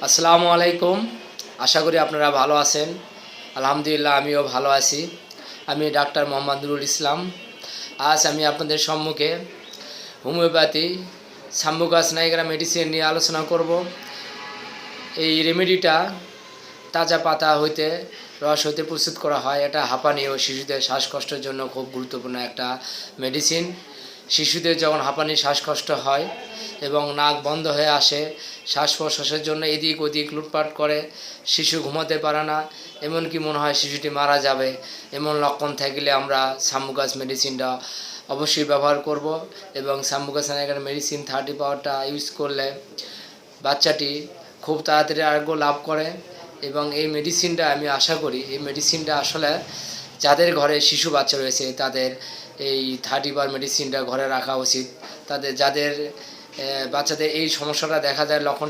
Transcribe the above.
আসসালামু আলাইকুম। আশা করি আপনারা ভালো আছেন। আলহামদুলিল্লাহ আমিও ভালো আছি। আমি ডাক্তার মোহাম্মদ নুরুল ইসলাম। আজ আমি আপনাদের সম্মুখে হোমিওপ্যাথি সাম্বুকাস নাইগ্রা মেডিসিন নিয়ে আলোচনা করব। এই রেমেডিটা তাজা পাতা হইতে রস হইতে প্রস্তুত করা হয়। এটা হাঁপানি ও শিশুদের শ্বাসকষ্টের জন্য খুব গুরুত্বপূর্ণ একটা মেডিসিন। শিশুদের যখন হাঁপানি শ্বাসকষ্ট হয় এবং নাক বন্ধ হয়ে আসে, শ্বাস প্রশ্বাসের জন্য এদিক ওদিক লুটপাট করে, শিশু ঘুমাতে পারে না, এমনকি মনে হয় শিশুটি মারা যাবে, এমন লক্ষণ থাকলে আমরা সাম্বুকাস মেডিসিনটা অবশ্যই ব্যবহার করব। এবং সাম্বুকাস নাইগ্রা মেডিসিন 30 পাওয়ারটা ইউজ করলে বাচ্চাটি খুব তাড়াতাড়ি আরোগ্য লাভ করে। এবং এই মেডিসিনটা আমি আশা করি এই মেডিসিনটা আসলে যাদের ঘরে শিশু বাচ্চা রয়েছে তাদের এই 30 পাওয়ার মেডিসিনটা ঘরে রাখা উচিত। যাদের বাচ্চাদের এই সমস্যাটা দেখা যায়, লক্ষণ